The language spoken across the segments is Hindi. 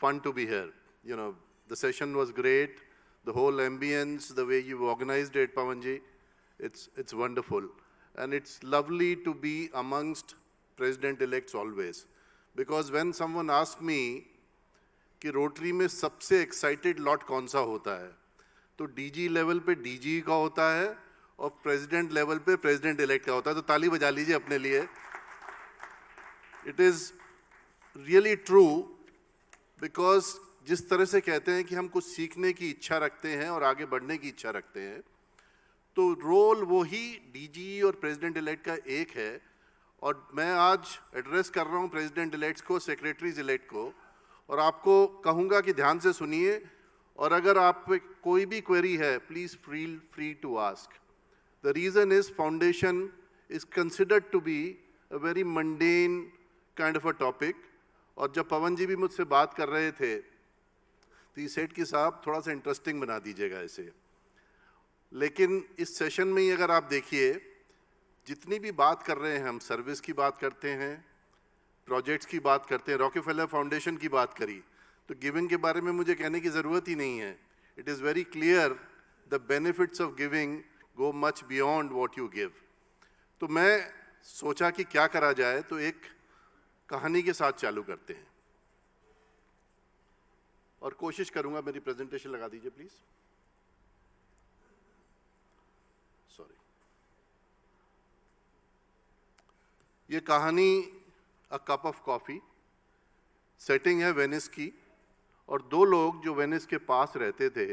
fun to be here. You know, the session was great. The whole ambience, the way you organized it, Pawanji, it's wonderful. And it's lovely to be amongst president-elects always. Because when someone asks me कि रोटरी में सबसे एक्साइटेड लॉट कौन सा होता है, तो डीजी लेवल पे डीजी का होता है और प्रेसिडेंट लेवल पे प्रेसिडेंट इलेक्ट का होता है. तो ताली बजा लीजिए अपने लिए. It is really true, because जिस तरह से कहते हैं कि हम कुछ सीखने की इच्छा रखते हैं और आगे बढ़ने की इच्छा रखते हैं, तो रोल वो ही डीजी और प्रेसिडेंट इलेक्ट का एक है. और मैं आज एड्रेस कर रहा हूँ प्रेसिडेंट इलेक्ट्स को, सेक्रेटरीज इलेक्ट को, और आपको कहूँगा कि ध्यान से सुनिए, और अगर आप कोई भी क्वेरी है, please feel free to ask. The reason is foundation is considered to be a very mundane kind of a topic. और जब पवन जी भी मुझसे बात कर रहे थे तो ये सेठ की साहब थोड़ा सा इंटरेस्टिंग बना दीजिएगा इसे. लेकिन इस सेशन में ही अगर आप देखिए, जितनी भी बात कर रहे हैं हम, सर्विस की बात करते हैं, प्रोजेक्ट्स की बात करते हैं, रॉकेफेलर फाउंडेशन की बात करी, तो गिविंग के बारे में मुझे कहने की ज़रूरत ही नहीं है. It is very clear the benefits of giving go much beyond what you give. तो मैं सोचा कि क्या करा जाए, तो एक कहानी के साथ चालू करते हैं और कोशिश करूंगा. मेरी प्रेजेंटेशन लगा दीजिए प्लीज. सॉरी. ये कहानी a cup of coffee. Setting है वेनिस की, और दो लोग जो वेनिस के पास रहते थे,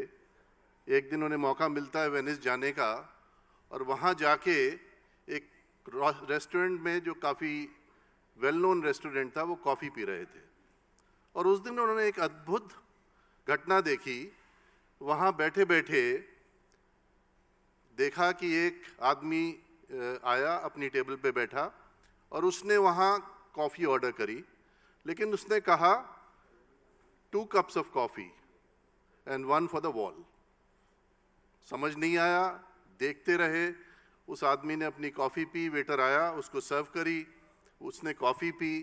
एक दिन उन्हें मौका मिलता है वेनिस जाने का, और वहाँ जाके एक रेस्टोरेंट में, जो काफ़ी वेल नोन रेस्टोरेंट था, वो कॉफ़ी पी रहे थे. और उस दिन उन्होंने एक अद्भुत घटना देखी. वहाँ बैठे बैठे देखा कि एक आदमी आया, अपनी टेबल पे बैठा, और उसने वहाँ कॉफ़ी ऑर्डर करी. लेकिन उसने कहा 2 cups of coffee and 1 for the wall. समझ नहीं आया, देखते रहे. उस आदमी ने अपनी कॉफ़ी पी, वेटर आया, उसको सर्व करी, उसने कॉफ़ी पी,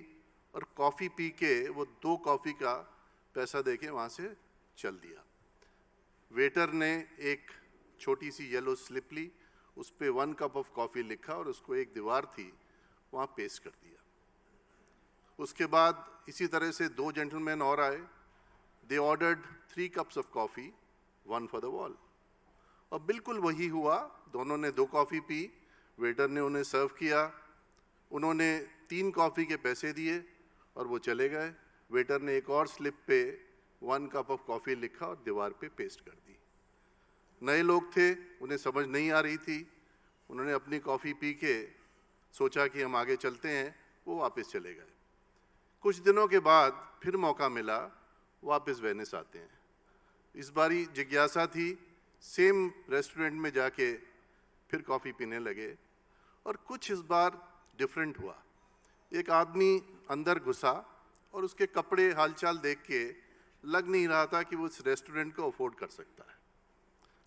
और कॉफ़ी पी के वो 2 कॉफ़ी का पैसा देके वहाँ से चल दिया. वेटर ने एक छोटी सी येलो स्लिप ली, उस पर 1 cup ऑफ कॉफ़ी लिखा, और उसको एक दीवार थी वहाँ पेस्ट कर दिया. उसके बाद इसी तरह से 2 जेंटलमैन और आए. They ordered 3 cups of coffee, 1 for the wall. और बिल्कुल वही हुआ. दोनों ने 2 कॉफ़ी पी, वेटर ने उन्हें सर्व किया, उन्होंने 3 कॉफ़ी के पैसे दिए और वो चले गए. वेटर ने एक और स्लिप पे 1 cup ऑफ कॉफ़ी लिखा और दीवार पे पेस्ट कर दी. नए लोग थे, उन्हें समझ नहीं आ रही थी. उन्होंने अपनी कॉफ़ी पी के सोचा कि हम आगे चलते हैं, वो वापस चले गए. कुछ दिनों के बाद फिर मौका मिला, वापस वेनिस आते हैं. इस बारी जिज्ञासा थी, सेम रेस्टोरेंट में जाके फिर कॉफ़ी पीने लगे. और कुछ इस बार डिफरेंट हुआ. एक आदमी अंदर घुसा, और उसके कपड़े हालचाल देख के लग नहीं रहा था कि वो उस रेस्टोरेंट को अफोर्ड कर सकता है.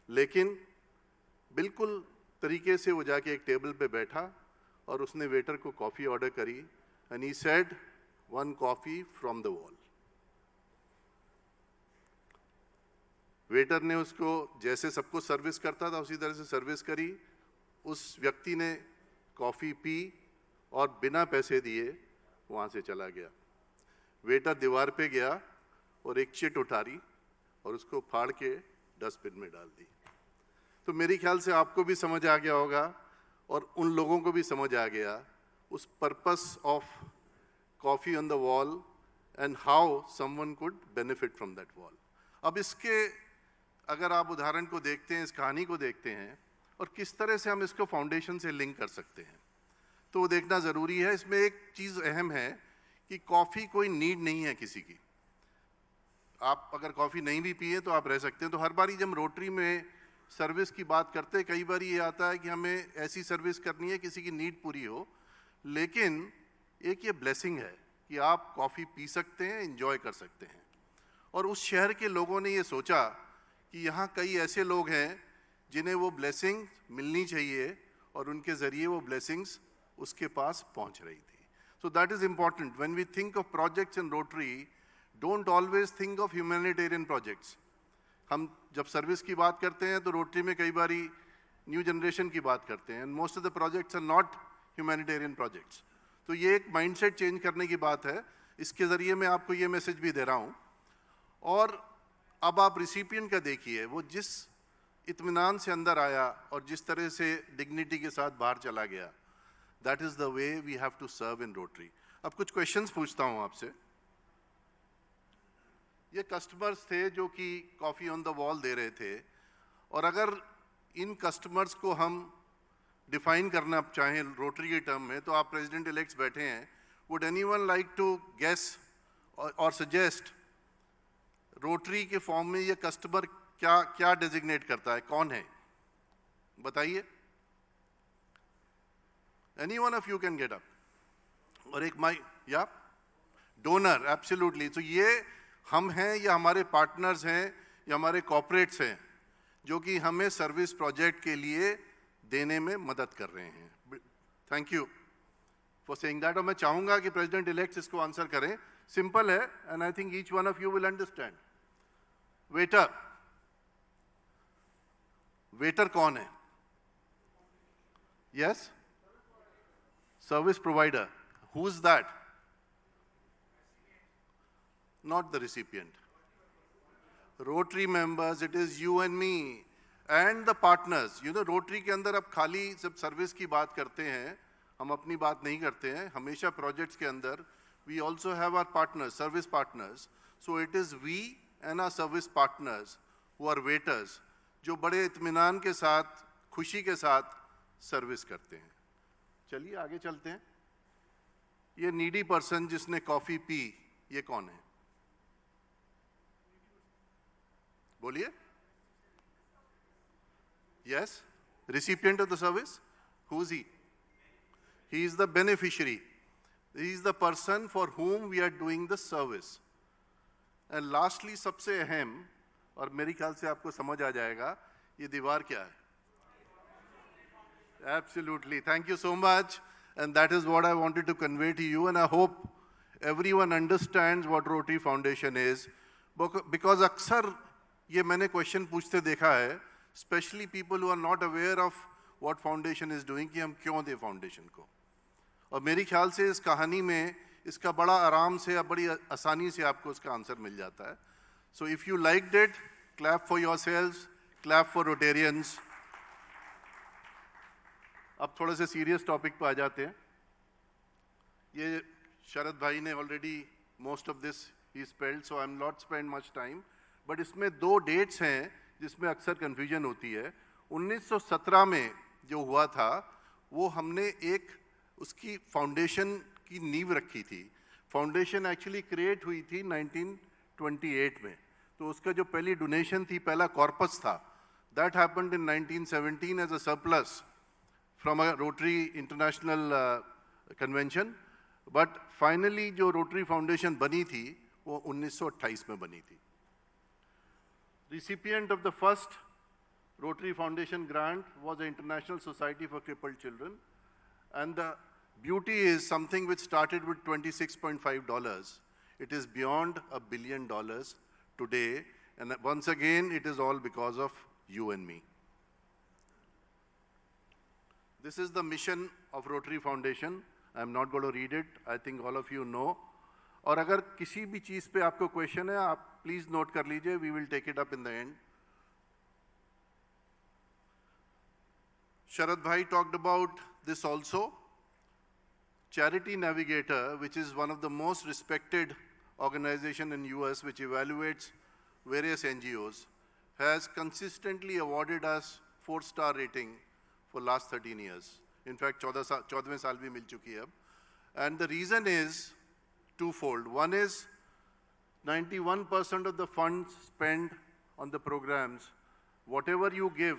लेकिन बिल्कुल तरीके से वो जाके एक टेबल पे बैठा, और उसने वेटर को कॉफ़ी ऑर्डर करी, and he said 1 coffee from the wall. Waiter ने उसको जैसे सबको सर्विस करता था उसी तरह से सर्विस करी. उस व्यक्ति ने कॉफ़ी पी और बिना पैसे दिए वहाँ से चला गया. वेटर दीवार पे गया और एक चिट उठारी और उसको फाड़ के डस्टबिन में डाल दी. तो मेरे ख्याल से आपको भी समझ आ गया होगा, और उन लोगों को भी समझ आ गया उस purpose of coffee on the wall and how someone could benefit from that wall. अब इसके अगर आप उदाहरण को देखते हैं, इस कहानी को देखते हैं, और किस तरह से हम इसको फाउंडेशन से लिंक कर सकते हैं, तो वो देखना ज़रूरी है. इसमें एक चीज़ अहम है कि कॉफ़ी कोई नीड नहीं है किसी की. आप अगर कॉफ़ी नहीं भी पिए तो आप रह सकते हैं. तो हर बारी जब रोटरी में सर्विस की बात करते हैं, कई बार ये आता है कि हमें ऐसी सर्विस करनी है किसी की नीड पूरी हो. लेकिन एक ये ब्लेसिंग है कि आप कॉफ़ी पी सकते हैं, एंजॉय कर सकते हैं. और उस शहर के लोगों ने ये सोचा कि यहाँ कई ऐसे लोग हैं जिन्हें वो ब्लेसिंग मिलनी चाहिए, और उनके ज़रिए वो ब्लेसिंग्स उसके पास पहुँच रही थी. So that is important. When we think of projects in Rotary, Don't always think of humanitarian projects. हम जब सर्विस की बात करते हैं तो रोटरी में कई बारी न्यू जनरेशन की बात करते हैं, and most of the projects are not humanitarian projects. तो ये एक माइंडसेट चेंज करने की बात है. इसके ज़रिए मैं आपको ये मैसेज भी दे रहा हूँ. और अब आप रिसिपिएंट का देखिए, वो जिस इत्मीनान से अंदर आया और जिस तरह से डिग्निटी के साथ बाहर चला गया, that is the way we have to serve in Rotary. अब कुछ क्वेश्चंस पूछता हूँ आपसे. ये कस्टमर्स थे जो कि कॉफ़ी ऑन द वॉल दे रहे थे, और अगर इन कस्टमर्स को हम डिफाइन करना चाहें रोटरी के टर्म में, तो आप प्रेसिडेंट इलेक्ट्स बैठे हैं. Would anyone like to guess और सजेस्ट रोटरी के फॉर्म में ये कस्टमर क्या क्या डेजिग्नेट करता है, कौन है? बताइए. Any one of you can get up. और एक या डोनर, एब्सोल्युटली. तो ये हम हैं या हमारे पार्टनर्स हैं या हमारे कॉर्पोरेट्स हैं जो कि हमें सर्विस प्रोजेक्ट के लिए देने में मदद कर रहे हैं. Thank you for saying that. और मैं चाहूंगा कि प्रेसिडेंट इलेक्ट इसको आंसर करें. सिंपल है, and I think each one of you will understand. Waiter. Waiter कौन है? Yes, service provider. Who is that? Not the recipient. Rotary members, it is you and me and the partners. You know, Rotary के अंदर अब खाली जब सर्विस की बात करते हैं, हम अपनी बात नहीं करते हैं. हमेशा प्रोजेक्ट्स के अंदर we also have our partners, service partners. So it is we and our service partners who are waiters, जो बड़े इत्मीनान के साथ, खुशी के साथ सर्विस करते हैं. चलिए आगे चलते हैं. ये नीडी पर्सन जिसने कॉफ़ी पी, ये कौन है? बोलिए. Yes, recipient of the service. Who is he? He is the beneficiary. He is the person for whom we are doing the service. And lastly, सबसे अहम, और मेरे ख्याल से आपको समझ आ जाएगा, ये दीवार क्या है? Absolutely. Thank you so much. And that is what I wanted to convey to you. And I hope everyone understands what Rotary Foundation is. Because अक्सर ये मैंने क्वेश्चन पूछते देखा है, specially people who are not aware of what foundation is doing, कि हम क्यों दें फाउंडेशन को. और मेरे ख्याल से इस कहानी में इसका बड़ा आराम से या बड़ी आसानी से आपको उसका आंसर मिल जाता है. So if you liked it, clap for yourselves, clap for Rotarians. अब थोड़े से सीरियस टॉपिक पर आ जाते हैं. ये शरद भाई ने already most of this he spelled, so I am not spend much time. But इसमें दो डेट्स हैं जिसमें अक्सर कन्फ्यूजन होती है. 1917 में जो हुआ था, वो हमने एक उसकी फाउंडेशन की नींव रखी थी. फाउंडेशन एक्चुअली क्रिएट हुई थी 1928 में. तो उसका जो पहली डोनेशन थी, पहला कॉर्पस था, that happened in 1917 as a surplus from a Rotary International convention. But finally जो रोटरी फाउंडेशन बनी थी वो 1928 में बनी थी. Recipient of the first Rotary Foundation grant was the International Society for Crippled Children. And the beauty is something which started with $26.5. It is beyond $1 billion today. And once again, it is all because of you and me. This is the mission of Rotary Foundation. I'm not going to read it. I think all of you know. और अगर किसी भी चीज़ पे आपको क्वेश्चन है, आप प्लीज़ नोट कर लीजिए. We will take it up in the end. Sharad Bhai talked about this also. Charity Navigator, which is one of the most respected organization in US, which evaluates various NGOs, has consistently awarded us 4-star rating for last 13 years. In fact, 14वें साल भी मिल चुकी है अब. And the reason is twofold. One is 91% of the funds spent on the programs, whatever you give,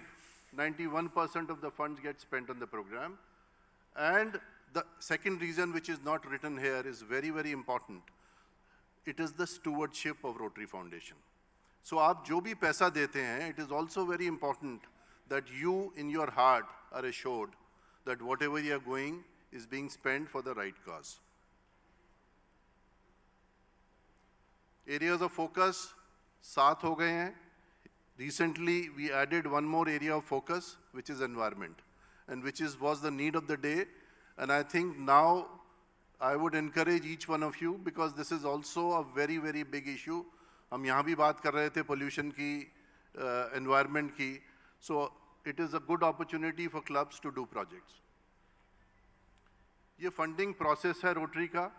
91% of the funds get spent on the program. And the second reason, which is not written here, is very, very important. It is the stewardship of Rotary Foundation. So आप जो भी पैसा देते हैं, it is also very important that you in your heart are assured that whatever you are going is being spent for the right cause. Areas of focus 7 हो गए हैं. Recently we added one more area of focus, which is environment, and which was the need of the day. And I think now I would encourage each one of you, because this is also a very, very big issue. हम यहाँ भी बात कर रहे थे pollution की, environment की. So it is a good opportunity for clubs to do projects. ये funding process है Rotary का.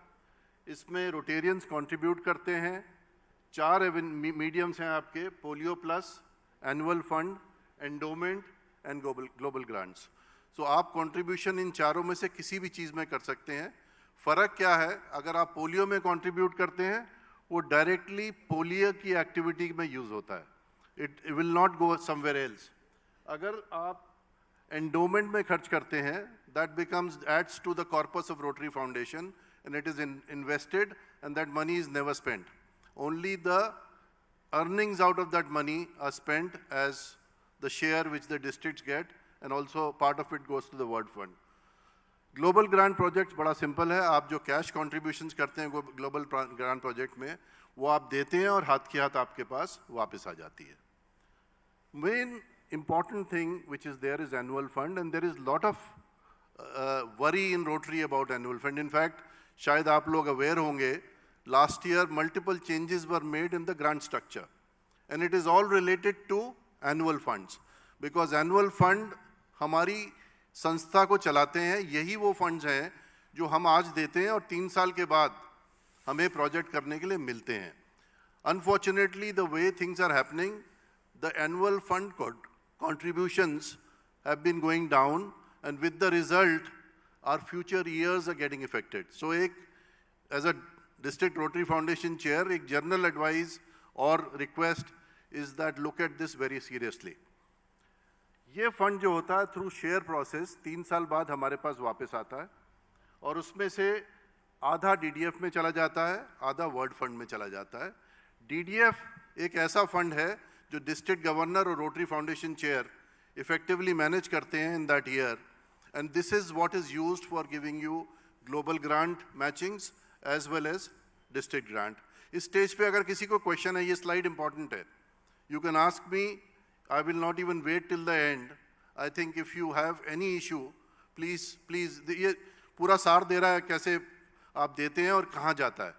इसमें Rotarians contribute करते हैं. 4 mediums हैं आपके: Polio Plus, Annual Fund, Endowment and Global Grants. So आप contribution इन चारों में से किसी भी चीज़ में कर सकते हैं. फ़र्क क्या है? अगर आप पोलियो में contribute करते हैं, वो directly पोलियो की activity में use होता है. It will not go somewhere else. अगर आप endowment में खर्च करते हैं, that adds to the corpus of Rotary Foundation, and it is invested, and that money is never spent. Only the earnings out of that money are spent as the share which the districts get, and also part of it goes to the World Fund. Global Grant Projects बड़ा simple है. आप जो cash contributions करते हैं Global Grant Project में, वो आप देते हैं और हाथ की हाथ आपके पास वापस आ जाती है. Main important thing which is there is Annual Fund, and there is lot of worry in Rotary about Annual Fund. In fact, शायद आप लोग aware होंगे, last year multiple changes were made in the grant structure, and it is all related to annual funds, because annual fund हमारी संस्था को चलाते हैं. यही वो funds हैं जो हम आज देते हैं और 3 साल के बाद हमें project करने के लिए मिलते हैं. Unfortunately, the way things are happening, the annual fund contributions have been going down, and with the result, our future years are getting affected. So as a District Rotary Foundation Chair, एक general advice और request is that look at this very seriously. ये fund जो होता है through share process 3 साल बाद हमारे पास वापस आता है, और उसमें से आधा DDF में चला जाता है, आधा World Fund में चला जाता है. DDF एक ऐसा fund है जो District Governor और Rotary Foundation Chair effectively manage करते हैं in that year, and this is what is used for giving you global grant matchings as well as district grant. इस stage पे अगर किसी को question है, ये slide important है. You can ask me. I will not even wait till the end. I think if you have any issue, please, ये पूरा सार दे रहा है कैसे आप देते हैं और कहाँ जाता है.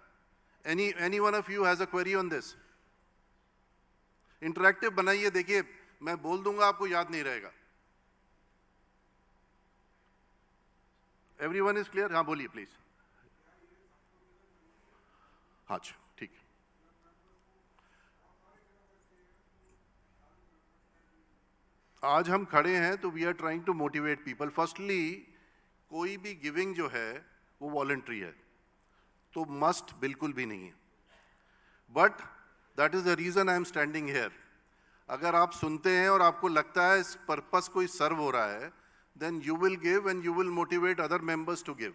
Any one of you has a query on this? Interactive बनाइए. देखिए, मैं बोल दूंगा, आपको याद नहीं रहेगा. Everyone is clear? हाँ, बोलिए please. हाँ जी, ठीक है. आज हम खड़े हैं तो we are trying to motivate people. Firstly, कोई भी गिविंग जो है वो वॉलंटरी है, तो मस्ट बिल्कुल भी नहीं है. But that is the reason I am standing here. अगर आप सुनते हैं और आपको लगता है इस पर्पस कोई सर्व हो रहा है, then you will give and you will motivate other members to give.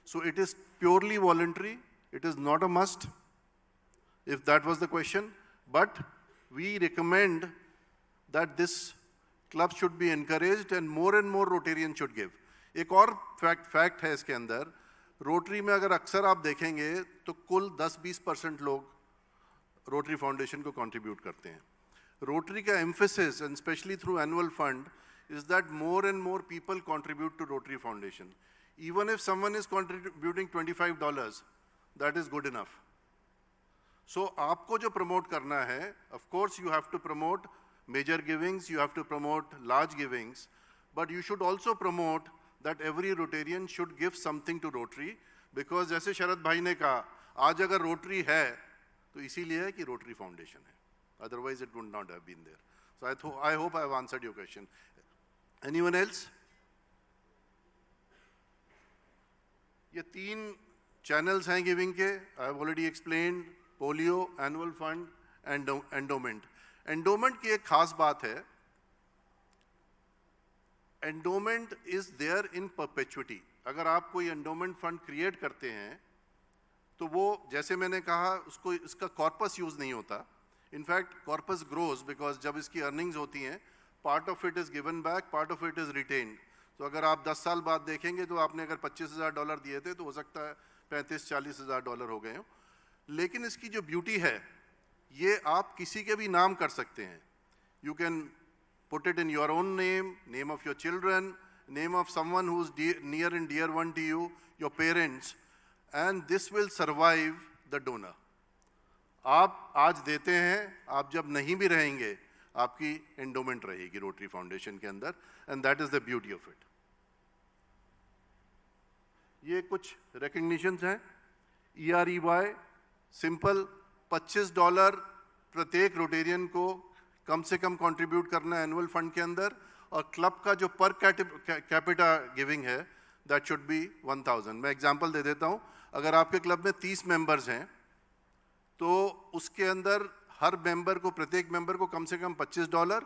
So it is purely voluntary. It is not a must, if that was the question, but we recommend that this club should be encouraged and more Rotarians should give. एक और fact है इसके अंदर, Rotary में अगर अक्सर आप देखेंगे तो कुल 10-20% लोग Rotary Foundation को contribute करते हैं. Rotary का emphasis, and especially through annual fund, is that more and more people contribute to Rotary Foundation. Even if someone is contributing $25, that is good enough. So आपको जो promote करना है, of course you have to promote major givings, you have to promote large givings, but you should also promote that every Rotarian should give something to Rotary, because जैसे शरद भाई ने कहा, आज अगर Rotary है तो इसीलिए है कि Rotary Foundation है, otherwise it would not have been there. So I hope I have answered your question. Anyone else? ये 3 channels हैं गिविंग के. I have already explained polio, annual fund and endowment. Endowment की एक खास बात है, endowment is there in perpetuity. अगर आप कोई एंडोमेंट फंड क्रिएट करते हैं तो वो, जैसे मैंने कहा, उसको इसका कॉर्पस यूज नहीं होता. इनफैक्ट कॉर्पस ग्रोज, बिकॉज जब इसकी अर्निंग्स होती हैं, part of it is given back, part of it is retained. तो अगर आप 10 साल बाद देखेंगे तो आपने अगर $25,000 दिए थे तो हो सकता है $35,000-40,000 हो गए हो. लेकिन इसकी जो ब्यूटी है, ये आप किसी के भी नाम कर सकते हैं. You can put it in your own name, name of your children, name of someone who's near and dear one to you, your parents, and this will survive the donor. आप आज देते हैं, आप जब नहीं भी रहेंगे, आपकी endowment रहेगी रोटरी फाउंडेशन के अंदर, and that is the beauty of it. ये कुछ recognitions हैं. EREY, simple, $25 प्रत्येक रोटेरियन को कम से कम कंट्रीब्यूट करना है एनुअल फंड के अंदर, और क्लब का जो पर कैपिटा गिविंग है दैट शुड बी 1000. मैं एग्जांपल दे देता हूं. अगर आपके क्लब में 30 मेंबर्स हैं तो उसके अंदर हर मेंबर को, प्रत्येक मेंबर को कम से कम $25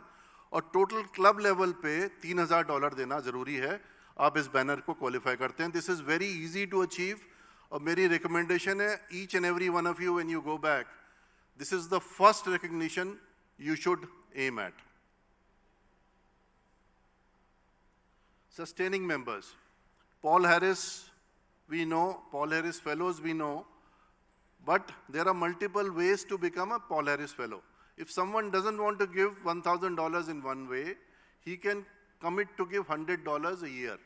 और टोटल क्लब लेवल पे $3000 देना जरूरी है. आप इस बैनर को क्वालिफाई करते हैं. This is very easy to achieve, और मेरी रिकमेंडेशन है each and every one of you when you go back, this is the first recognition you should aim at. Sustaining members. Paul Harris, we know. Paul Harris Fellows, we know. But there are multiple ways to become a Paul Harris Fellow. If someone doesn't want to give $1,000 in one way, he can commit to give $100 a year.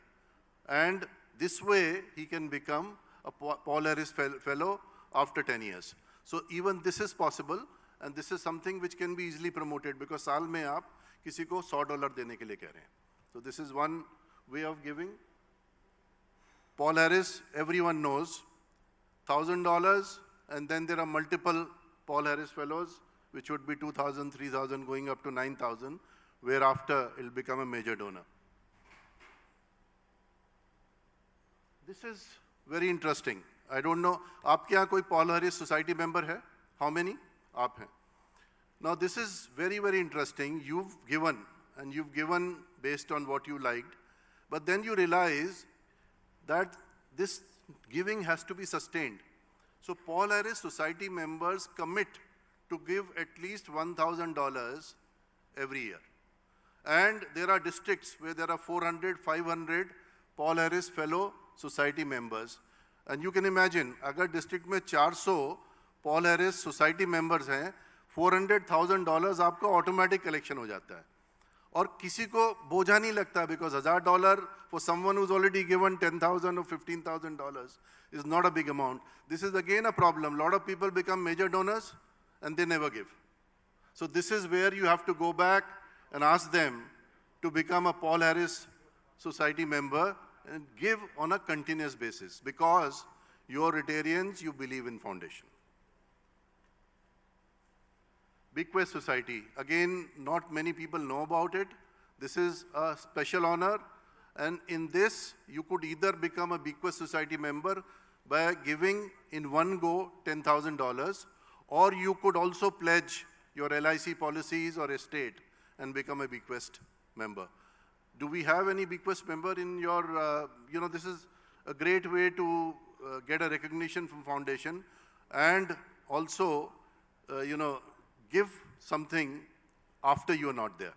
And this way, he can become a Paul Harris Fellow after 10 years. So even this is possible. And this is something which can be easily promoted because साल में आप किसी को $100 देने के लिए कह रहे हैं. So this is one way of giving. Paul Harris, everyone knows, $1,000, and then there are multiple Paul Harris Fellows, which would be 2,000, 3,000, going up to 9,000, whereafter it will become a major donor. This is very interesting. I don't know, आपके यहाँ कोई Paul Harris Society member है? How many? आप हैं. Now this is very, very interesting. You've given, and you've given based on what you liked, but then you realize that this giving has to be sustained. So Paul Harris Society members commit to give at least $1,000 every year. And there are districts where there are 400, 500 Paul Harris Fellow Society members. And you can imagine, अगर district में 400 Paul Harris Society members हैं, $400,000 आपका automatic collection हो जाता है. और किसी को बोझा नहीं लगता because $1,000 for someone who's already given $10,000 or $15,000 is not a big amount. This is again a problem. A lot of people become major donors and they never give. So this is where you have to go back and ask them to become a Paul Harris Society member and give on a continuous basis because you're Rotarians, you believe in foundation. Bequest Society, again, not many people know about it. This is a special honor, and in this, you could either become a Bequest Society member by giving in one go $10,000, or you could also pledge your LIC policies or estate and become a Bequest member. Do we have any Bequest member in your, this is a great way to get a recognition from foundation and also, give something after you are not there.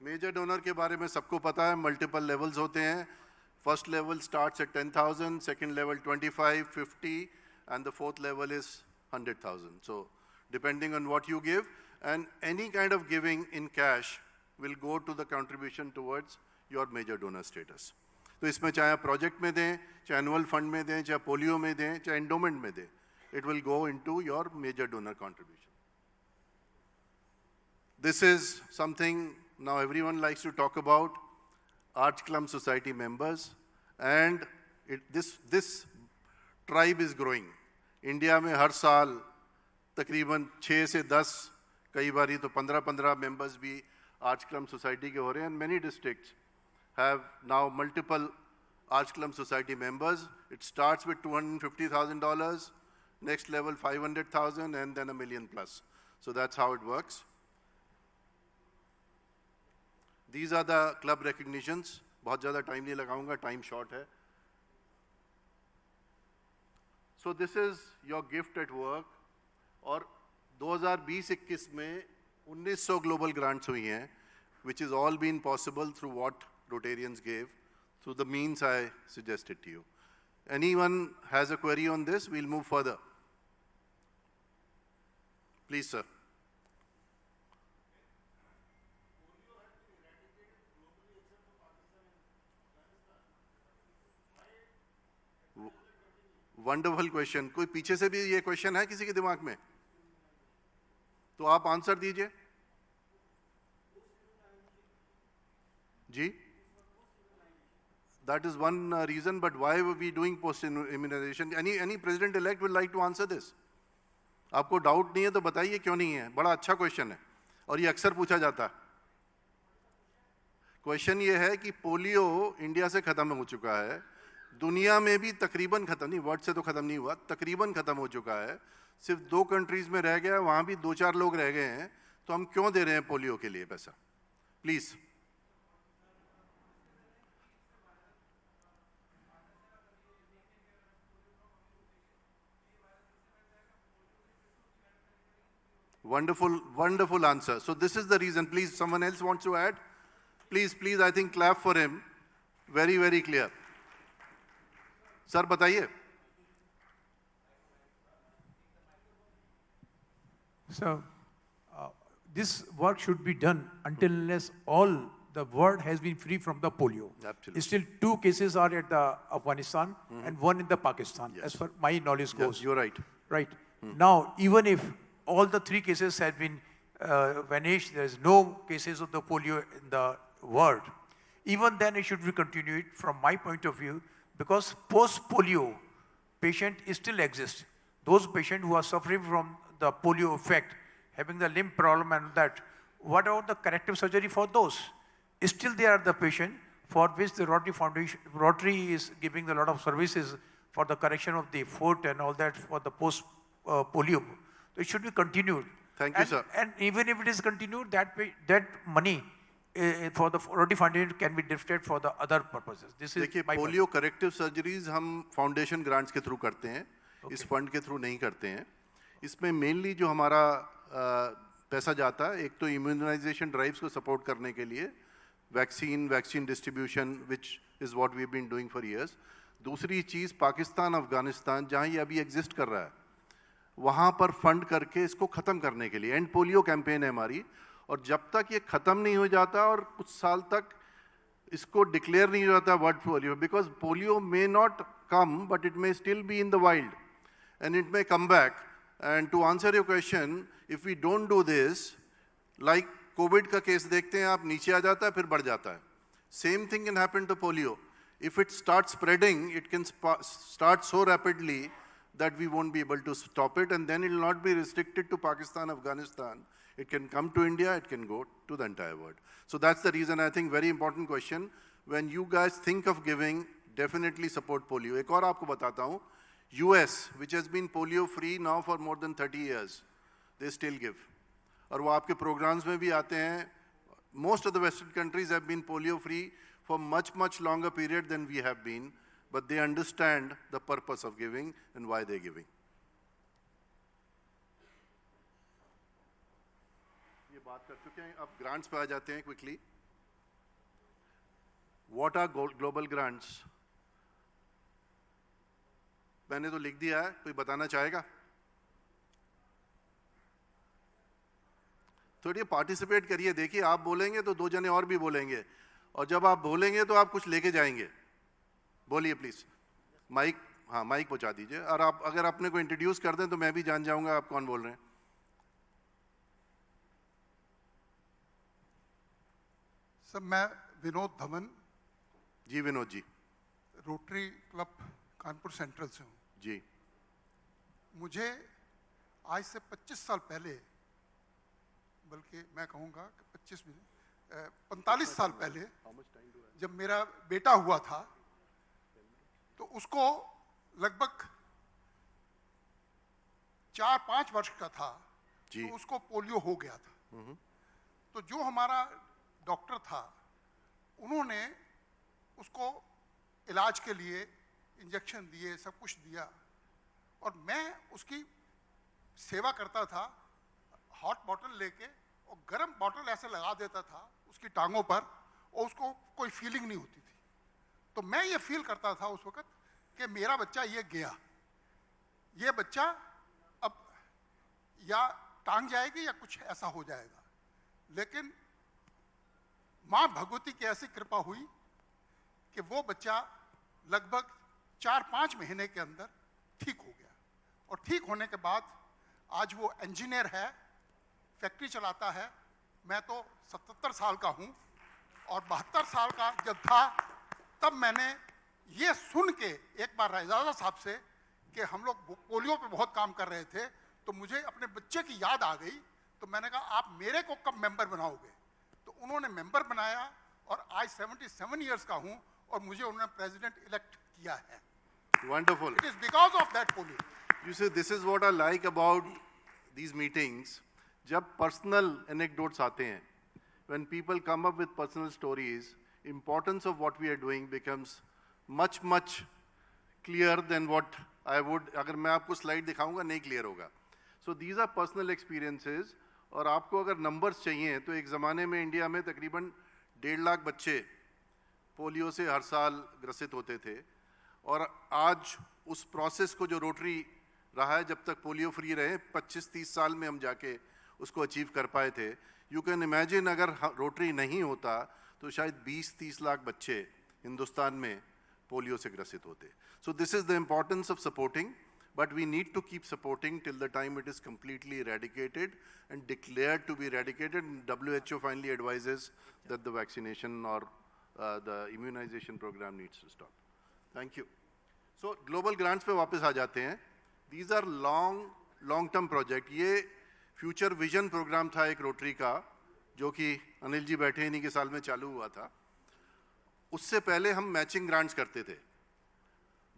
Major donor के बारे में सबको पता है, multiple levels होते हैं. First level starts at 10,000, second level 25, 50, and the fourth level is 100,000. So depending on what you give, and any kind of giving in cash will go to the contribution towards your major donor status. तो इसमें चाहे project में दें, चाहे annual fund में दें, चाहे polio में दें, चाहे endowment में दें, it will go into your major donor contribution. This is something now everyone likes to talk about, Arch Clump Society members, and this tribe is growing. India में हर साल तकरीबन 6 से 10, कई बारी तो 15 members भी Arch Clump Society के हो रहे हैं, and many districts have now multiple Arch Clump Society members. It starts with $250,000, next level 500,000, and then $1 million plus. So that's how it works. These are the club recognitions. बहुत ज़्यादा time नहीं लगाऊंगा, time short है. So this is your gift at work. और 2020-21 में 1900 global grants हुई हैं, which has all been possible through what Rotarians gave, through the means I suggested to you. Anyone has a query on this? We'll move further. Please, sir. Wonderful question. कोई पीछे से भी ये क्वेश्चन है किसी के दिमाग में? तो आप आंसर दीजिए जी. That is one reason, but why are we doing post immunization? Any president elect will like to answer this. आपको डाउट नहीं है तो बताइए क्यों नहीं है. बड़ा अच्छा क्वेश्चन है और ये अक्सर पूछा जाता है. क्वेश्चन ये है कि पोलियो इंडिया से खत्म हो चुका है, दुनिया में भी तकरीबन खत्म, नहीं वर्ड से तो खत्म नहीं हुआ, तकरीबन खत्म हो चुका है, सिर्फ 2 कंट्रीज में रह गया, वहां भी 2-4 लोग रह गए हैं, तो हम क्यों दे रहे हैं पोलियो के लिए पैसा? Please. Wonderful answer. So this is the reason. Please, someone else wants to add? Please, I think clap for him. Very clear. Sir, बताइए. So, this work should be done until unless all the world has been free from the polio. Absolutely. Still 2 cases are at the Afghanistan and 1 in the Pakistan, as far my knowledge goes. Yes, you're right. Right. Now, even if all the 3 cases have been vanished, there is no cases of the polio in the world, even then it should be continued from my point of view, because post-polio patient still exists. Those patients who are suffering from the polio effect, having the limb problem and that, what about the corrective surgery for those? Still they are the patient for which the Rotary is giving a lot of services for the correction of the foot and all that for the post-polio. So it should be continued. Thank you, sir. And even if it is continued, that money for the Rotary Foundation can be drifted for the other purposes. This is देखिए, पोलियो करेक्टिव सर्जरीज हम फाउंडेशन ग्रांट्स के थ्रू करते हैं, इस फंड के थ्रू नहीं करते हैं. इसमें मेनली जो हमारा पैसा जाता है, एक तो इम्यूनाइजेशन ड्राइव्स को सपोर्ट करने के लिए, vaccine distribution, which is what we have been doing for years. दूसरी चीज़, पाकिस्तान अफगानिस्तान जहाँ ये अभी एग्जिस्ट कर रहा है, वहाँ पर फंड करके इसको ख़त्म करने के लिए, एंड पोलियो कैंपेन है हमारी, और जब तक ये ख़त्म नहीं हो जाता और कुछ साल तक इसको डिक्लेयर नहीं हो जाता world polio, because polio may not come but it may still be in the wild and it may come back. And to answer your question, if we don't do this, like COVID का केस देखते हैं आप, नीचे आ जाता है फिर बढ़ जाता है. Same thing can happen to polio. If it start spreading, it can start so rapidly that we won't be able to stop it, and then it will not be restricted to Pakistan, Afghanistan. It can come to India, it can go to the entire world. So that's the reason, I think, very important question. When you guys think of giving, definitely support polio. एक और आपको बताता हूँ, US, which has been polio free now for more than 30 years, they still give. और वो आपके programs में भी आते हैं. Most of the Western countries have been polio free for much longer period than we have been. But they understand the purpose of giving and why they're giving. ये बात कर चुके हैं, अब grants पे आ जाते हैं quickly. What are global grants? मैंने तो लिख दिया है, कोई बताना चाहेगा? थोड़ी पार्टिसिपेट करिए, देखिए आप बोलेंगे तो 2 जने और भी बोलेंगे, और जब आप बोलेंगे तो आप कुछ लेके जाएंगे. बोलिए प्लीज. माइक, हाँ माइक पहुंचा दीजिए, और आप अगर अपने को इंट्रोड्यूस कर दें तो मैं भी जान जाऊंगा आप कौन बोल रहे हैं. सर, मैं विनोद धवन. जी Vinod ji. Rotary club Kanpur central से हूँ जी. मुझे आज से 25 साल पहले, बल्कि मैं कहूँगा कि 45 साल पहले, जब मेरा बेटा हुआ था, तो उसको लगभग 4-5 वर्ष का था, तो उसको पोलियो हो गया था. तो जो हमारा डॉक्टर था, उन्होंने उसको इलाज के लिए इंजेक्शन दिए, सब कुछ दिया, और मैं उसकी सेवा करता था. हॉट बॉटल लेके और गर्म बॉटल ऐसे लगा देता था उसकी टांगों पर, और उसको कोई फीलिंग नहीं होती थी. तो मैं ये फील करता था उस वक्त कि मेरा बच्चा ये गया, ये बच्चा अब या टांग जाएगी या कुछ ऐसा हो जाएगा। लेकिन माँ भगवती की ऐसी कृपा हुई कि वो बच्चा लगभग 4-5 महीने के अंदर ठीक हो गया, और ठीक होने के बाद आज वो इंजीनियर है, फैक्ट्री चलाता है। मैं तो 77 साल का हूँ, और 72 साल का जब था तब मैंने ये सुन के एक बार रईजादा साहब से कि हम लोग पोलियो पे बहुत काम कर रहे थे, तो मुझे अपने बच्चे की याद आ गई। तो मैंने कहा आप मेरे को कब मेंबर बनाओगे? तो उन्होंने मेंबर बनाया, और आज 77 इयर्स का हूँ, और मुझे उन्होंने प्रेसिडेंट इलेक्ट किया है। Wonderful. It is because of that polio. You see, this is what I like about these meetings. जब personal anecdotes आते हैं, when people come up with personal stories, importance of what we are doing becomes much clear than what I would, अगर मैं आपको slide दिखाऊंगा नहीं clear होगा. So these are personal experiences, और आपको अगर numbers चाहिए तो एक ज़माने में इंडिया में तकरीबन 1.5 लाख बच्चे पोलियो से हर साल ग्रसित होते थे, और आज उस प्रोसेस को जो रोटरी रहा है, जब तक पोलियो फ्री रहे 25-30 साल में हम जाके उसको अचीव कर पाए थे। यू कैन इमेजिन अगर रोटरी नहीं होता तो शायद 20-30 लाख बच्चे हिंदुस्तान में पोलियो से ग्रसित होते। So this is the importance of supporting, but we need to keep supporting till the time it is completely eradicated and declared to be eradicated. WHO finally advises that the vaccination or the immunization program needs to stop. Thank you. So global grants पे वापस आ जाते हैं. These are long term project. ये फ्यूचर विजन प्रोग्राम था एक रोटरी का, जो कि अनिल जी बैठे इन्हीं के साल में चालू हुआ था। उससे पहले हम मैचिंग ग्रांट्स करते थे।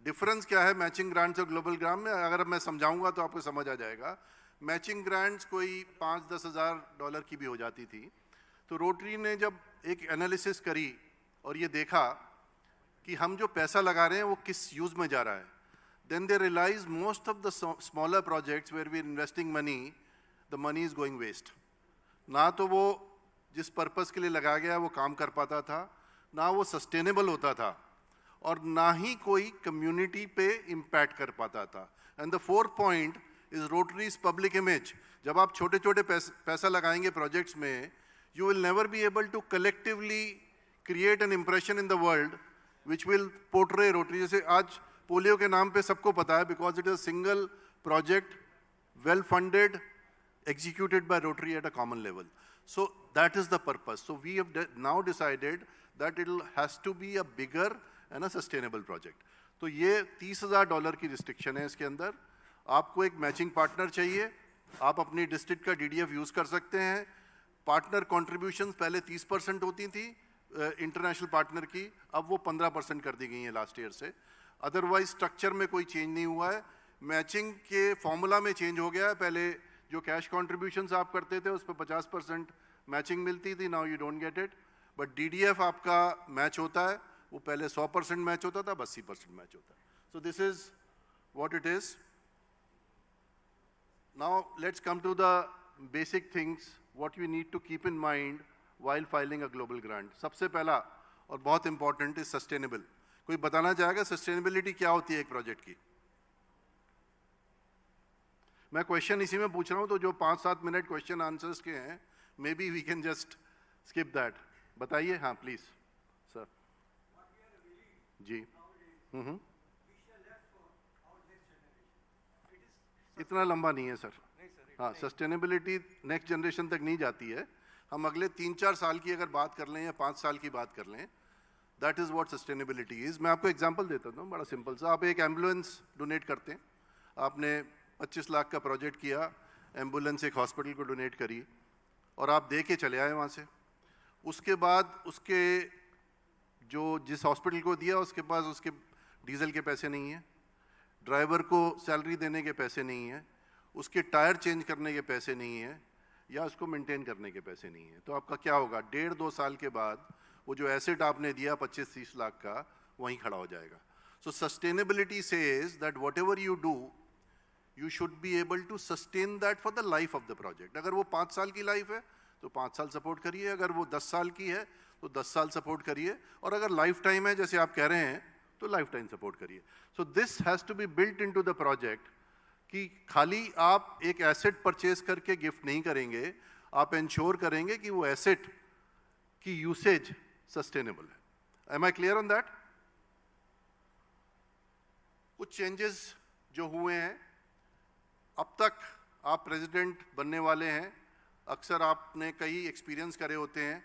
डिफरेंस क्या है मैचिंग ग्रांट्स और ग्लोबल ग्रांट में, अगर मैं समझाऊंगा तो आपको समझ आ जाएगा। मैचिंग ग्रांट्स कोई 5-10 हज़ार डॉलर की भी हो जाती थी। तो रोटरी ने जब एक एनालिसिस करी और ये देखा कि हम जो पैसा लगा रहे हैं वो किस यूज़ में जा रहा है, then they realize most of the smaller projects where we are investing money, the money is going waste. ना तो वो जिस पर्पस के लिए लगाया गया वो काम कर पाता था, ना वो सस्टेनेबल होता था, और ना ही कोई कम्युनिटी पे इम्पैक्ट कर पाता था। And the fourth point is Rotary's public image. जब आप छोटे छोटे पैसा लगाएंगे प्रोजेक्ट्स में, you will never be able to collectively create an impression in the world which will portray Rotary. जैसे आज पोलियो के नाम पे सबको पता है, because it is single project, well funded, executed by Rotary at a common level. So that is the purpose. So we have now decided that it has to be a bigger and a sustainable project. तो ये $30,000 की रिस्ट्रिक्शन है इसके अंदर। आपको एक मैचिंग पार्टनर चाहिए, आप अपनी डिस्ट्रिक्ट का DDF यूज़ कर सकते हैं। पार्टनर कॉन्ट्रीब्यूशंस पहले 30% होती थी इंटरनेशनल पार्टनर की, अब वो 15% कर दी गई हैं लास्ट ईयर से। अदरवाइज स्ट्रक्चर में कोई चेंज नहीं हुआ है। मैचिंग के फॉर्मूला में चेंज हो गया है। पहले जो कैश कॉन्ट्रीब्यूशंस आप करते थे उस पर 50% मैचिंग मिलती थी, now you don't get it. But DDF आपका मैच होता है, वो पहले 100% मैच होता था, अब 80% मैच होता है। So this is what it is. Now let's come to the basic things what you need to keep in mind while filing a global grant. सबसे पहला और बहुत इंपॉर्टेंट इज सस्टेनेबल। कोई बताना चाहेगा सस्टेनेबिलिटी क्या होती है एक प्रोजेक्ट की? मैं क्वेश्चन इसी में पूछ रहा हूँ, तो जो 5-7 मिनट क्वेश्चन आंसर्स के हैं, maybe we can just skip that. बताइए, हाँ प्लीज सर जी। इतना लंबा नहीं है सर। हाँ, सस्टेनेबिलिटी नेक्स्ट जनरेशन तक नहीं जाती है। हम अगले 3-4 साल की अगर बात कर लें या 5 साल की बात कर लें, that is what sustainability is. मैं आपको एग्जांपल देता हूँ, बड़ा सिंपल सा। आप एक एम्बुलेंस डोनेट करते हैं, आपने 25 लाख का प्रोजेक्ट किया, एम्बुलेंस एक हॉस्पिटल को डोनेट करी और आप दे के चले आए वहाँ से। उसके बाद उसके जो जिस हॉस्पिटल को दिया उसके पास उसके डीजल के पैसे नहीं हैं, ड्राइवर को सैलरी देने के पैसे नहीं हैं, उसके टायर चेंज करने के पैसे नहीं हैं, या उसको मेंटेन करने के पैसे नहीं हैं। तो आपका क्या होगा? 1.5-2 साल के बाद वो जो एसेट आपने दिया 25-30 लाख का, वहीं खड़ा हो जाएगा। So sustainability says that whatever you do, you should be able to sustain that for the life of the project. अगर वो 5 साल की लाइफ है तो 5 साल सपोर्ट करिए, अगर वो 10 साल की है तो 10 साल सपोर्ट करिए, और अगर लाइफ टाइम है जैसे आप कह रहे हैं तो लाइफ टाइम सपोर्ट करिए। So this has to be built into the project कि खाली आप एक एसेट परचेज करके गिफ्ट नहीं करेंगे, आप इंश्योर करेंगे कि वो एसेट की यूसेज सस्टेनेबल है। Am I clear on that? कुछ चेंजेस जो हुए हैं, अब तक आप प्रेसिडेंट बनने वाले हैं, अक्सर आपने कई एक्सपीरियंस करे होते हैं,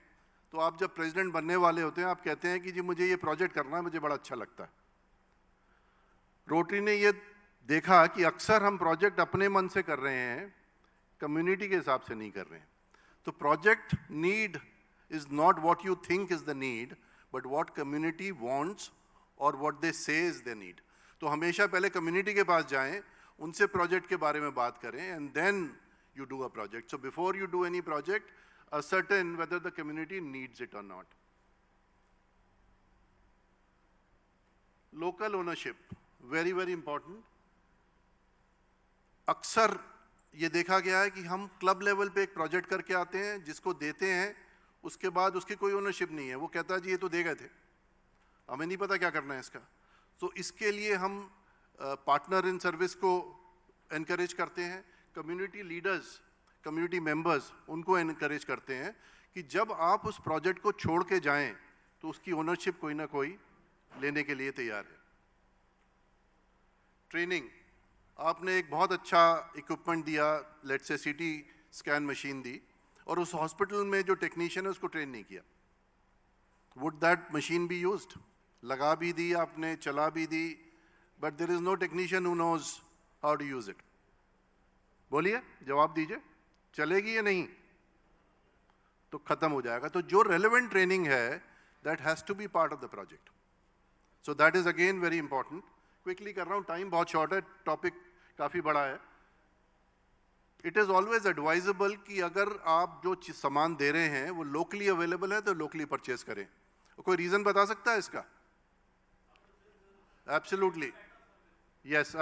तो आप जब प्रेसिडेंट बनने वाले होते हैं आप कहते हैं कि जी मुझे ये प्रोजेक्ट करना है, मुझे बड़ा अच्छा लगता है। रोटरी ने ये देखा कि अक्सर हम प्रोजेक्ट अपने मन से कर रहे हैं, कम्युनिटी के हिसाब से नहीं कर रहे हैं। तो project need is not what you think is the need, but what community wants और व्हाट दे से इज द नीड। तो हमेशा पहले कम्युनिटी के पास जाएं, उनसे प्रोजेक्ट के बारे में बात करें, and then you do a project. So before you do any project, ascertain whether the community needs it or not. Local ownership, very, very important. अक्सर ये देखा गया है कि हम क्लब लेवल पे एक प्रोजेक्ट करके आते हैं, जिसको देते हैं, उसके बाद उसकी कोई ओनरशिप नहीं है। वो कहता है जी ये तो दे गए थे, हमें नहीं पता क्या करना है इसका। तो इसके लिए हम पार्टनर इन सर्विस को एनकरेज करते हैं, कम्युनिटी लीडर्स, कम्युनिटी मेंबर्स, उनको एनकरेज करते हैं कि जब आप उस प्रोजेक्ट को छोड़ के जाएं तो उसकी ओनरशिप कोई ना कोई लेने के लिए तैयार है। ट्रेनिंग, आपने एक बहुत अच्छा इक्विपमेंट दिया, let's say CT scan machine दी, और उस हॉस्पिटल में जो टेक्नीशियन है उसको ट्रेन नहीं किया। Would that machine be used? लगा भी दी आपने, चला भी दी, but there is no technician who knows how to use it. बोलिए, जवाब दीजिए, चलेगी या नहीं? तो खत्म हो जाएगा। तो जो रेलेवेंट ट्रेनिंग है, that has to be part of the project. So that is again very important. Quickly कर रहा हूं, टाइम बहुत शॉर्ट है, टॉपिक काफी बड़ा है। इट इज ऑलवेज एडवाइजेबल कि अगर आप जो सामान दे रहे हैं वो लोकली अवेलेबल है तो लोकली परचेज करें। कोई रीजन बता सकता है इसका? Absolutely yes.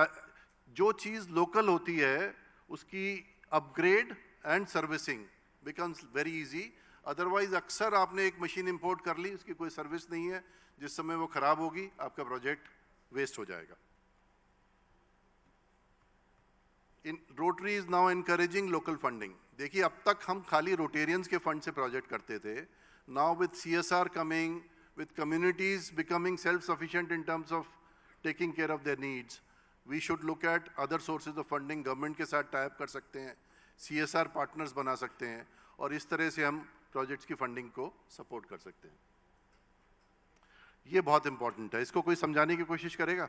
जो चीज लोकल होती है उसकी upgrade and servicing becomes very easy. Otherwise अक्सर आपने एक मशीन इंपोर्ट कर ली, उसकी कोई सर्विस नहीं है, जिस समय वो खराब होगी आपका प्रोजेक्ट वेस्ट हो जाएगा। Rotary is now encouraging local funding. देखिए, अब तक हम खाली रोटेरियंस के फंड से प्रोजेक्ट करते थे। Now with CSR coming, with communities becoming self sufficient in terms of taking care of their needs, we should look at other sources of funding. Government के साथ टाइप कर सकते हैं, CSR पार्टनर्स बना सकते हैं, और इस तरह से हम प्रोजेक्ट्स की फंडिंग को सपोर्ट कर सकते हैं। ये बहुत इंपॉर्टेंट है, इसको कोई समझाने की कोशिश करेगा?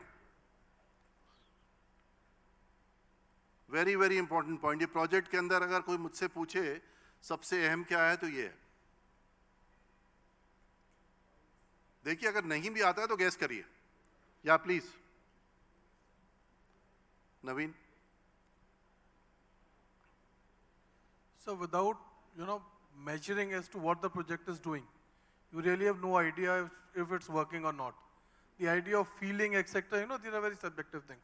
Very very important point. ये प्रोजेक्ट के अंदर अगर कोई मुझसे पूछे सबसे अहम क्या है, तो ये है। देखिए, अगर नहीं भी आता है तो गैस करिए, या please Naveen. So without, measuring as to what the project is doing, you really have no idea if it's working or not. The idea of feeling, etc., these are very subjective things.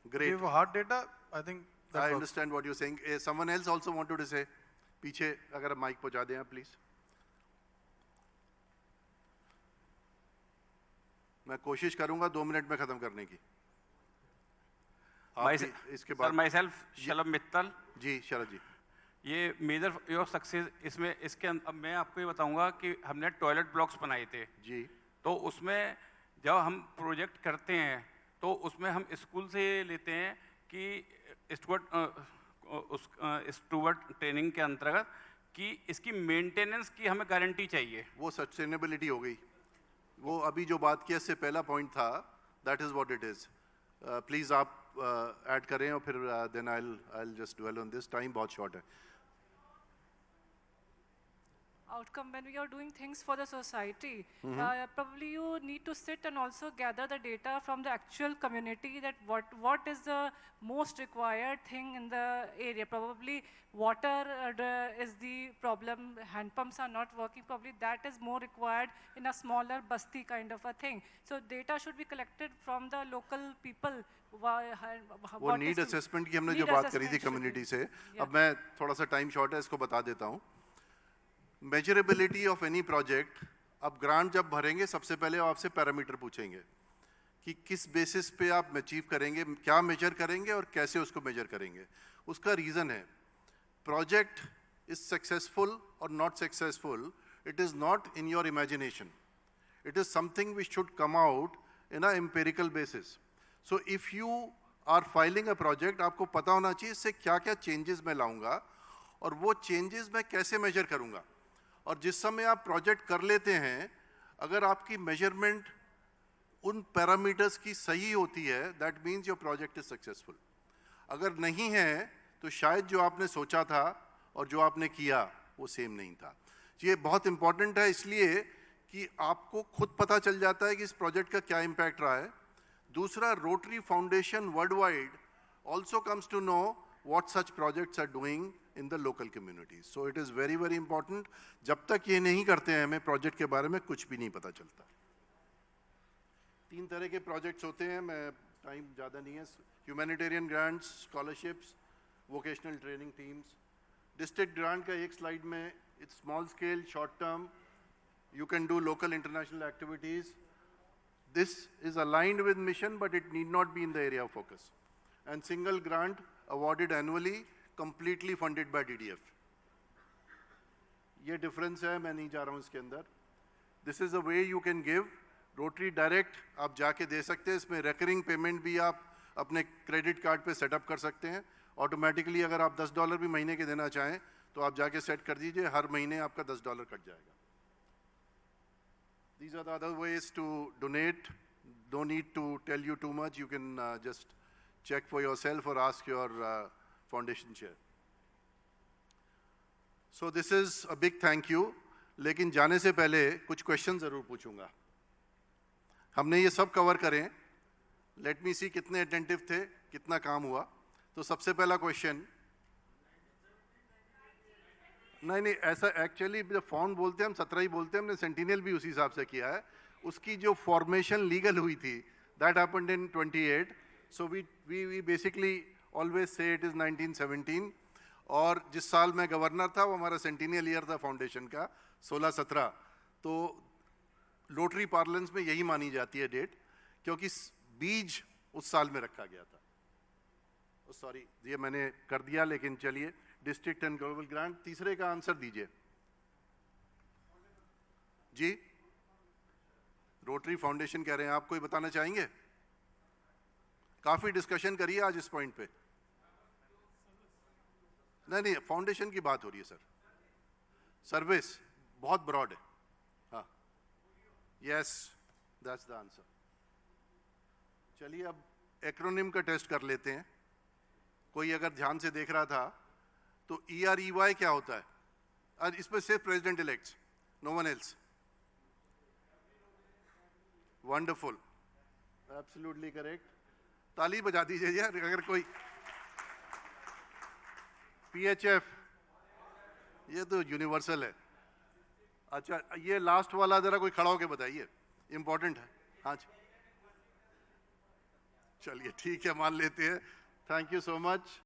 Great. If you have hard data, I think that I works. understand what you're saying. Someone else also wanted to say. पीछे अगर माइक पहुंचा दें आप प्लीज। मैं कोशिश करूंगा 2 मिनट में खत्म करने की। इसके बाद myself शलभ मित्तल जी, शरद जी। ये मेजर योर सक्सेस इसमें इसके अब मैं आपको ये बताऊंगा कि हमने टॉयलेट ब्लॉक्स बनाए थे जी। तो उसमें जब हम प्रोजेक्ट करते हैं तो उसमें हम स्कूल से लेते हैं कि स्टूवर्ड ट्रेनिंग के अंतर्गत कि इसकी मेंटेनेंस की हमें गारंटी चाहिए। वो सस्टेनेबिलिटी हो गई। वो अभी जो बात किया इससे पहला पॉइंट था, that is what it is. Please आप ऐड करें और फिर then I will just dwell on this. Time बहुत शॉर्ट है। Outcome when we are doing things for the society, probably you need to sit and also gather the data from the actual community that what is the most required thing in the area. Probably water is the problem, hand pumps are not working, probably that is more required in a smaller basti kind of a thing. So data should be collected from the local people. वो नीड असेसमेंट की हमने जो बात करी थी कम्युनिटी से, अब मैं थोड़ा सा टाइम शॉर्ट है इसको बता देता हूँ। मेजरेबिलिटी ऑफ एनी प्रोजेक्ट, अब ग्रांट जब भरेंगे सबसे पहले आपसे पैरामीटर पूछेंगे कि किस बेसिस पे आप अचीव करेंगे, क्या मेजर करेंगे और कैसे उसको मेजर करेंगे। उसका रीज़न है, प्रोजेक्ट इज सक्सेसफुल और not successful, it is not in your imagination. It is something which should come out in a empirical basis. So if you are filing a project, आपको पता होना चाहिए इससे क्या क्या changes मैं लाऊंगा और वो changes मैं कैसे measure करूंगा। और जिस समय आप project कर लेते हैं, अगर आपकी measurement उन parameters की सही होती है, that means your project is successful. अगर नहीं है तो शायद जो आपने सोचा था और जो आपने किया वो सेम नहीं था। ये बहुत इंपॉर्टेंट है इसलिए कि आपको खुद पता चल जाता है कि इस प्रोजेक्ट का क्या इम्पैक्ट रहा है। दूसरा, Rotary Foundation worldwide also comes to know what such projects are doing in the local communities. So it is very very important. जब तक ये नहीं करते हैं हमें प्रोजेक्ट के बारे में कुछ भी नहीं पता चलता। 3 तरह के प्रोजेक्ट्स होते हैं, मैं टाइम ज़्यादा नहीं है। Humanitarian grants, scholarships, vocational training teams. District grant का एक स्लाइड में, it's small scale, short term, you can do local international activities. This is aligned with mission, but it need not be in the area of focus. And single grant awarded annually, completely funded by DDF. ये difference है, मैं नहीं जा रहा हूँ इसके अंदर। This is a way you can give. Rotary Direct आप जाके दे सकते हैं, इसमें recurring payment भी आप अपने credit card पे setup कर सकते हैं। Automatically अगर आप $10 भी महीने के देना चाहें तो आप जाके सेट कर दीजिए, हर महीने आपका $10 कट जाएगा। These are the other ways to donate. Don't need to tell you too much. You can just check for yourself or ask your foundation chair. So this is a big thank you. लेकिन जाने से पहले कुछ क्वेश्चन ज़रूर पूछूंगा। हमने ये सब कवर करें, लेट मी सी कितने अटेंटिव थे, कितना काम हुआ। तो सबसे पहला क्वेश्चन, नहीं ऐसा एक्चुअली जब फॉर्म बोलते हैं हम 17 ही बोलते हैं, हमने सेंटिनियल भी उसी हिसाब से किया है। उसकी जो फॉर्मेशन लीगल हुई थी that happened in 28, so we basically always say it is 1917। और जिस साल मैं गवर्नर था वो हमारा सेंटिनियल ईयर था फाउंडेशन का, 16-17। तो लोटरी पार्लेंस में यही मानी जाती है डेट, क्योंकि बीज उस साल में रखा गया था। सॉरी ये मैंने कर दिया, लेकिन चलिए। डिस्ट्रिक्ट एंड ग्लोबल ग्रांट, तीसरे का आंसर दीजिए जी। रोटरी फाउंडेशन कह रहे हैं, आप कोई बताना चाहेंगे? काफी डिस्कशन करिए आज इस पॉइंट पे। नहीं फाउंडेशन की बात हो रही है सर। सर्विस बहुत ब्रॉड है। हाँ, यस दैट्स द आंसर। चलिए अब एक्रोनिम का टेस्ट कर लेते हैं। कोई अगर ध्यान से देख रहा था तो EREY क्या होता है? और इसमें सिर्फ president elects, no one else. Wonderful, absolutely correct. ताली बजा दीजिए यार अगर कोई। PHF, ये तो यूनिवर्सल है। अच्छा ये लास्ट वाला जरा कोई खड़ा होके बताइए, इंपॉर्टेंट है। हाँ जी चलिए ठीक है, मान लेते हैं। Thank you so much.